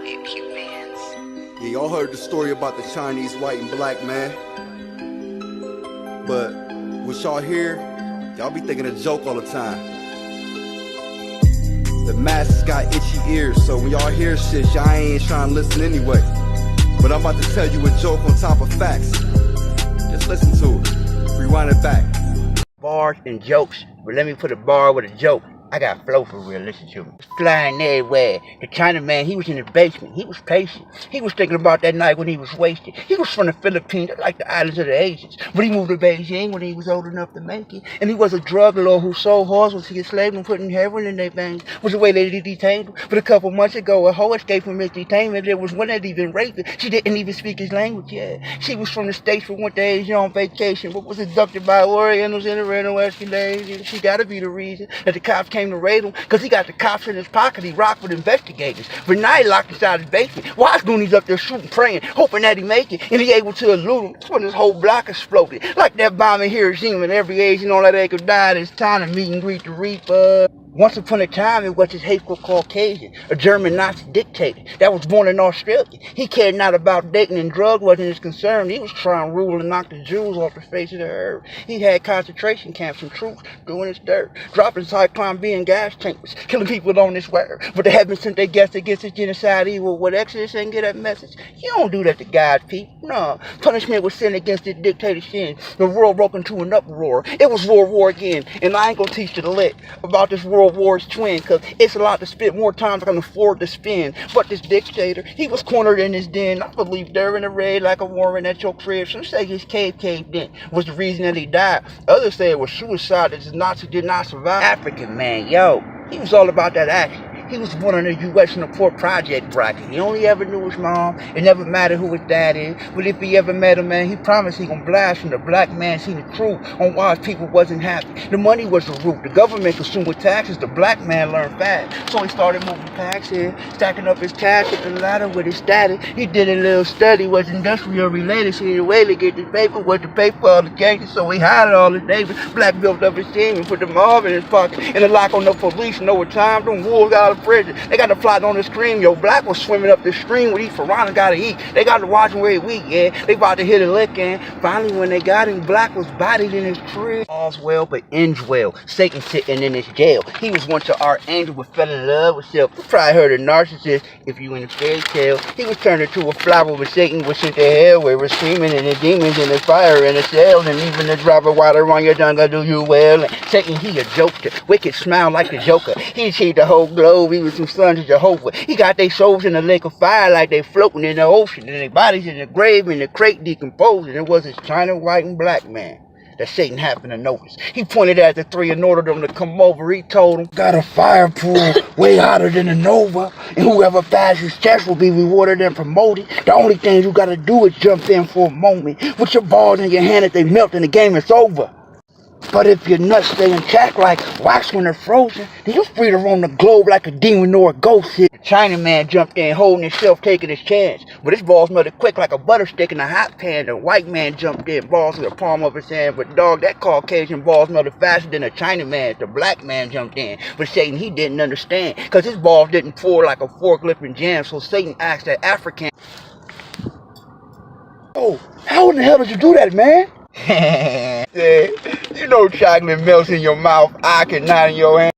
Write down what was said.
Yeah, y'all heard the story about the Chinese white and black man. But what y'all hear, y'all be thinking a joke all the time. The masses got itchy ears, so when y'all hear shit, y'all ain't trying to listen anyway. But I'm about to tell you a joke on top of facts. Just listen to it. Rewind it back. Bars and jokes, but let me put a bar with a joke. I got flow for real, listen to me. Flying everywhere. The Chinaman, he was in the basement. He was patient. He was thinking about that night when he was wasted. He was from the Philippines, like the islands of the Asians. But he moved to Beijing when he was old enough to make it. And he was a drug lord who sold horses to enslaved and putting heroin in their veins. Was the way they detained him. But a couple months ago, a hoe escaped from his detainment. There was one that even raped her. She didn't even speak his language yet. She was from the States but went to Asia on vacation, but was abducted by Orientals in the rental Escalade. She gotta be the reason that the cops came to raid him, cause he got the cops in his pocket. He rocked with investigators. But now he locked inside his basement. Why is Goonies up there shooting, praying, hoping that he make it, and he able to elude him? That's when his whole block exploded. Like that bomb in Hiroshima, and every Asian on that acre died. It's time to meet and greet the Reaper. Once upon a time, it was this hateful Caucasian, a German Nazi dictator that was born in Australia. He cared not about dating, and drugs wasn't his concern. He was trying to rule and knock the Jews off the face of the earth. He had concentration camps and troops doing his dirt, dropping Cyclone B in gas chambers, killing people on this word. But the heavens sent their guests against this genocide evil. What Exodus ain't get that message? You don't do that to God's people. No. Punishment was sin against the dictatorship. The world broke into an uproar. It was World War again, and I ain't gonna teach you the lit about this World War's twin, cause it's a lot to spend, more time I can afford to spend. But this dictator, he was cornered in his den. I believe during the raid like a warren at your crib. Some say his cave caved in was the reason that he died. Others say it was suicide, that the Nazi did not survive. African man, yo, he was all about that action. He was born in the U.S. in a poor project bracket. He only ever knew his mom. It never mattered who his dad is. But if he ever met a man, he promised he gonna blast from the black man seen the truth on why his people wasn't happy. The money was the root. The government consumed with taxes. The black man learned fast. So he started moving packs in, stacking up his cash at the ladder with his status. He did a little study, was industrial related. So the way to get this paper was to pay for all the gangsters. So he hired all the neighbors. Black built up his team and put the mob in his pocket. And the lock on the police. And over time, them wolves got out of prison. They got to plot on the screen. Yo, black was swimming up the stream with these piranhas gotta eat. They got to watch him where he weak, yeah. They about to hit a lick, and finally when they got him, black was bodied in his crib. All's well, but ends well. Satan sitting in his jail. He was once an archangel, but fell in love with self. You probably heard a narcissist if you in a fairy tale. He was turned into a flower, but Satan was sent to hell where we're screaming and the demons and the fire and the cells, and even the drop of water on your tongue will do you well. And Satan, he a jokester. Wicked smile like the Joker. He achieved the whole globe. He was some sons of Jehovah. He got their souls in a lake of fire like they floating in the ocean, and their bodies in the grave in the crate decomposing. It was his China white and black man that Satan happened to notice. He pointed at the three and ordered them to come over. He told them, got a fire pool way hotter than a Nova, and whoever passes test will be rewarded and promoted. The only thing you gotta do is jump in for a moment with your balls in your hand. If they melt and the game is over. But if your nuts stay intact like wax when they're frozen, then you're free to roam the globe like a demon or a ghost. The Chinaman jumped in holding himself, taking his chance. But his balls melted quick like a butter stick in a hot pan. The white man jumped in, balls in the palm of his hand. But dog, that Caucasian balls melted faster than a Chinaman. The black man jumped in. But Satan, he didn't understand, cause his balls didn't pour like a forklift and jam. So Satan asked that African, oh, how in the hell did you do that, man? Yeah, you know chocolate melts in your mouth, I can not in your hand.